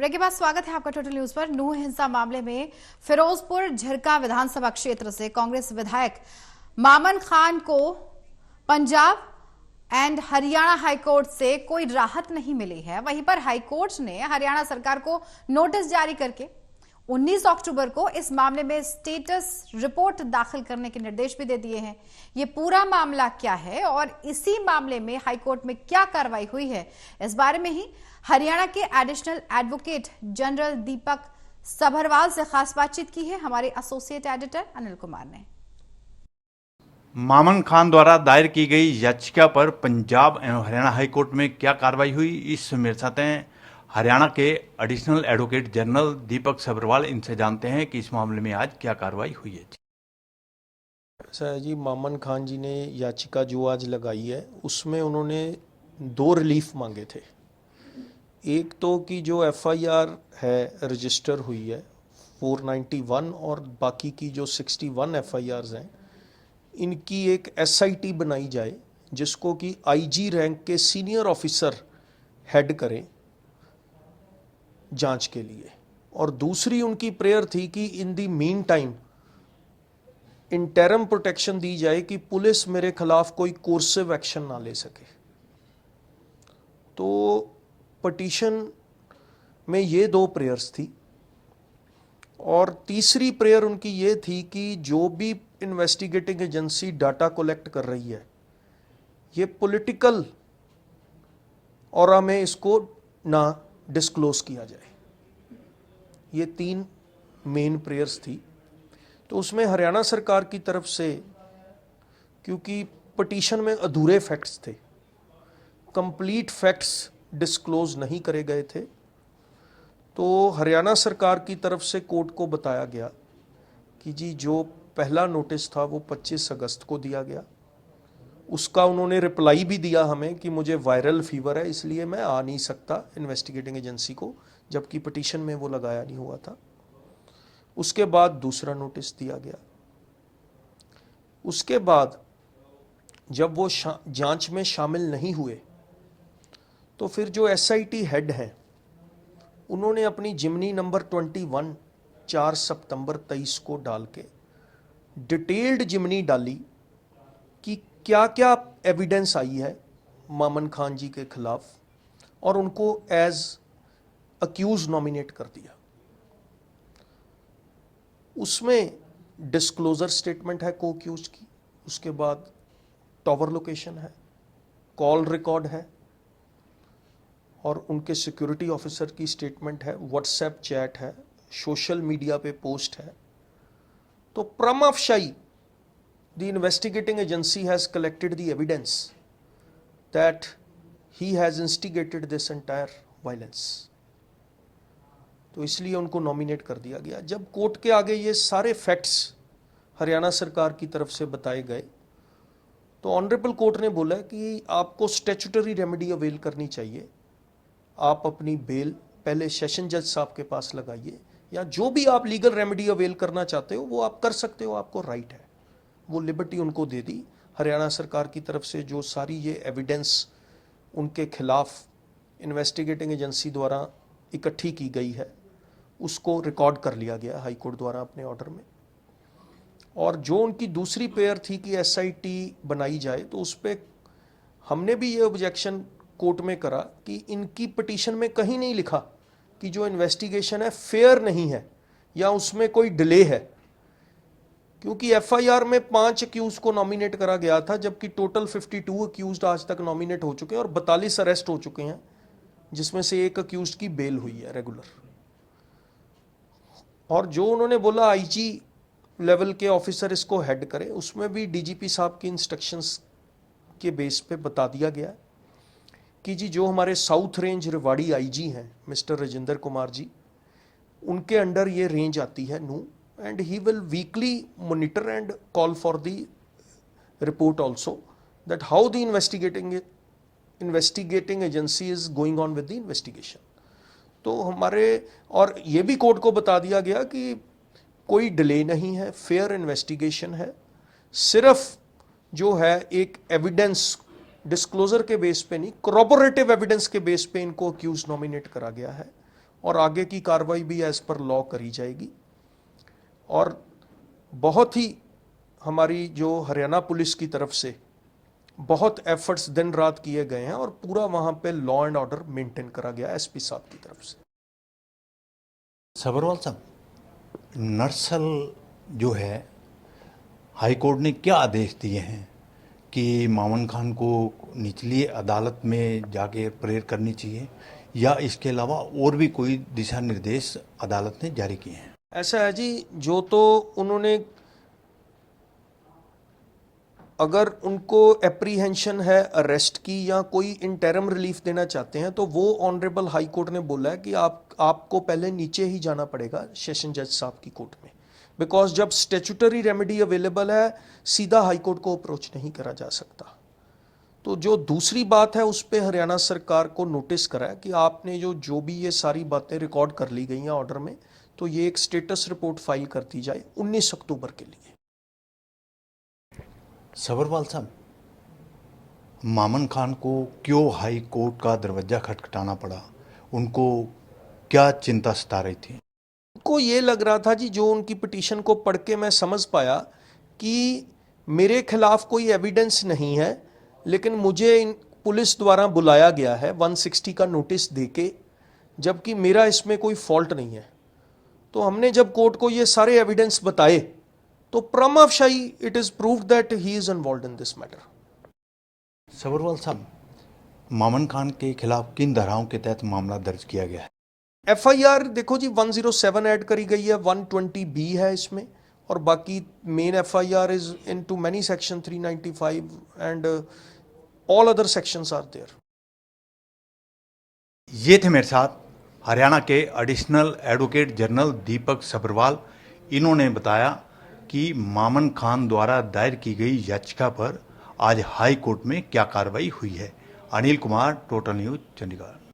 Break के बाद स्वागत है आपका टोटल न्यूज पर। नूह हिंसा मामले में फिरोजपुर झिरका विधानसभा क्षेत्र से कांग्रेस विधायक मामन खान को पंजाब एंड हरियाणा हाईकोर्ट से कोई राहत नहीं मिली है। वहीं पर हाईकोर्ट ने हरियाणा सरकार को नोटिस जारी करके 19 अक्टूबर को इस मामले में स्टेटस रिपोर्ट दाखिल करने के निर्देश भी दे दिए हैं। ये पूरा मामला क्या है और इसी मामले में हाईकोर्ट में क्या कार्रवाई हुई है, इस बारे में ही हरियाणा के एडिशनल एडवोकेट जनरल दीपक सभरवाल से खास बातचीत की है हमारे एसोसिएट एडिटर अनिल कुमार ने। मामन खान द्वारा दायर की गई याचिका पर पंजाब एवं हरियाणा हाईकोर्ट में क्या कार्रवाई हुई, इस मेरे साथ हैं हरियाणा के एडिशनल एडवोकेट जनरल दीपक सभरवाल। इनसे जानते हैं कि इस मामले में आज क्या कार्रवाई हुई है। सर जी, मामन खान जी ने याचिका जो आज लगाई है उसमें उन्होंने 2 रिलीफ मांगे थे। एक तो कि जो एफआईआर है रजिस्टर हुई है 491 और बाकी की जो 61 एफआईआर्स हैं इनकी एक एसआईटी बनाई जाए जिसको कि आईजी रैंक के सीनियर ऑफिसर हेड करें जांच के लिए। और दूसरी उनकी प्रेयर थी कि इन दी मीन टाइम इंटरम प्रोटेक्शन दी जाए कि पुलिस मेरे खिलाफ कोई कोर्सिव एक्शन ना ले सके। तो पटिशन में ये 2 प्रेयर्स थी और तीसरी प्रेयर उनकी ये थी कि जो भी इन्वेस्टिगेटिंग एजेंसी डाटा कलेक्ट कर रही है ये पॉलिटिकल और हमें इसको ना डिस्क्लोज किया जाए। ये 3 मेन प्रेयर्स थी। तो उसमें हरियाणा सरकार की तरफ से, क्योंकि पटिशन में अधूरे फैक्ट्स थे, कंप्लीट फैक्ट्स डिस्क्लोज नहीं करे गए थे, तो हरियाणा सरकार की तरफ से कोर्ट को बताया गया कि जी जो पहला नोटिस था वो 25 अगस्त को दिया गया। उसका उन्होंने रिप्लाई भी दिया हमें कि मुझे वायरल फीवर है इसलिए मैं आ नहीं सकता इन्वेस्टिगेटिंग एजेंसी को, जबकि पटिशन में वो लगाया नहीं हुआ था। उसके बाद दूसरा नोटिस दिया गया। उसके बाद जब वो जांच में शामिल नहीं हुए तो फिर जो एसआईटी हेड हैं उन्होंने अपनी जिमनी नंबर 21 4 सितंबर 23 को डाल के डिटेल्ड जिमनी डाली कि क्या क्या एविडेंस आई है मामन खान जी के खिलाफ और उनको एज अक्यूज नॉमिनेट कर दिया। उसमें डिस्क्लोजर स्टेटमेंट है को अक्यूज की, उसके बाद टावर लोकेशन है, कॉल रिकॉर्ड है और उनके सिक्योरिटी ऑफिसर की स्टेटमेंट है, व्हाट्सएप चैट है, सोशल मीडिया पे पोस्ट है। तो prima facie the investigating agency has collected the evidence that he has instigated this entire violence. तो इसलिए उनको नॉमिनेट कर दिया गया। जब कोर्ट के आगे ये सारे फैक्ट्स हरियाणा सरकार की तरफ से बताए गए तो ऑनरेबल कोर्ट ने बोला कि आपको स्टैट्यूटरी रेमेडी अवेल करनी चाहिए। आप अपनी बेल पहले सेशन जज साहब के पास लगाइए या जो भी आप लीगल रेमेडी अवेल करना चाहते हो वो आप कर सकते हो, आपको राइट है। वो लिबर्टी उनको दे दी। हरियाणा सरकार की तरफ से जो सारी ये एविडेंस उनके खिलाफ इन्वेस्टिगेटिंग एजेंसी द्वारा इकट्ठी की गई है उसको रिकॉर्ड कर लिया गया हाई कोर्ट द्वारा अपने ऑर्डर में। और जो उनकी दूसरी पेयर थी कि एसआईटी बनाई जाए तो उस पर हमने भी ये ऑब्जेक्शन कोर्ट में करा कि इनकी पिटीशन में कहीं नहीं लिखा कि जो इन्वेस्टिगेशन है फेयर नहीं है या उसमें कोई डिले है, क्योंकि एफआईआर में 5 अक्यूज को नॉमिनेट करा गया था जबकि टोटल 52 अक्यूज आज तक नॉमिनेट हो चुके हैं और 42 अरेस्ट हो चुके हैं, जिसमें से एक अक्यूज की बेल हुई है रेगुलर। और जो उन्होंने बोला आईजी लेवल के ऑफिसर इसको हेड करें, उसमें भी डीजीपी साहब की इंस्ट्रक्शंस के बेस पे बता दिया गया कि जी जो हमारे साउथ रेंज रेवाड़ी आईजी हैं मिस्टर राजेंद्र कुमार जी, उनके अंडर ये रेंज आती है नू, and he will weekly monitor and call for the report also that how the investigating agency is going on with the investigation. तो हमारे और ये भी कोर्ट को बता दिया गया कि कोई डिले नहीं है, फेयर इन्वेस्टिगेशन है, सिर्फ जो है एक एविडेंस डिस्क्लोजर के बेस पे नहीं, corroborative एविडेंस के बेस पे इनको अक्यूज नॉमिनेट करा गया है और आगे की कार्रवाई भी एज पर लॉ करी जाएगी। और बहुत ही हमारी जो हरियाणा पुलिस की तरफ से बहुत एफर्ट्स दिन रात किए गए हैं और पूरा वहां पे लॉ एंड ऑर्डर मेंटेन करा गया एसपी साहब की तरफ से। सबरवाल साहब, नर्सल जो है हाई कोर्ट ने क्या आदेश दिए हैं कि मामन खान को निचली अदालत में जाके प्रेयर करनी चाहिए, या इसके अलावा और भी कोई दिशा निर्देश अदालत ने जारी किए हैं? ऐसा है जी, जो तो उन्होंने अगर उनको एप्रीहेंशन है अरेस्ट की या कोई इंटरम रिलीफ देना चाहते हैं, तो वो ऑनरेबल हाई कोर्ट ने बोला है कि आपको पहले नीचे ही जाना पड़ेगा सेशन जज साहब की कोर्ट में, बिकॉज जब स्टेचुटरी रेमेडी अवेलेबल है सीधा हाई कोर्ट को अप्रोच नहीं करा जा सकता। तो जो दूसरी बात है उस पर हरियाणा सरकार को नोटिस करा है कि आपने जो भी ये सारी बातें रिकॉर्ड कर ली गई हैं ऑर्डर में, तो ये एक स्टेटस रिपोर्ट फाइल कर दी जाए 19 अक्टूबर के लिए। सबरवाल साहब, मामन खान को क्यों हाई कोर्ट का दरवाजा खटखटाना पड़ा? उनको क्या चिंता सता रही थी? उनको ये लग रहा था जी, जो उनकी पिटीशन को पढ़ के मैं समझ पाया कि मेरे खिलाफ कोई एविडेंस नहीं है, लेकिन मुझे पुलिस द्वारा बुलाया गया है 160 का नोटिस देके, जबकि मेरा इसमें कोई फॉल्ट नहीं है। तो हमने जब कोर्ट को ये सारे एविडेंस बताए तो prima facie it is proved that he is involved in this matter. Sabharwal साहब, मामन खान के खिलाफ किन धाराओं के तहत मामला दर्ज किया गया है? एफआईआर देखो जी 107 ऐड करी गई है, 120B है इसमें, और बाकी main FIR is into many section 395 and all other sections are there. ये थे मेरे साथ हरियाणा के additional advocate general Deepak Sabharwal. इन्होंने बताया कि मामन खान द्वारा दायर की गई याचिका पर आज हाई कोर्ट में क्या कार्रवाई हुई है। Anil Kumar, total news, Chandigarh.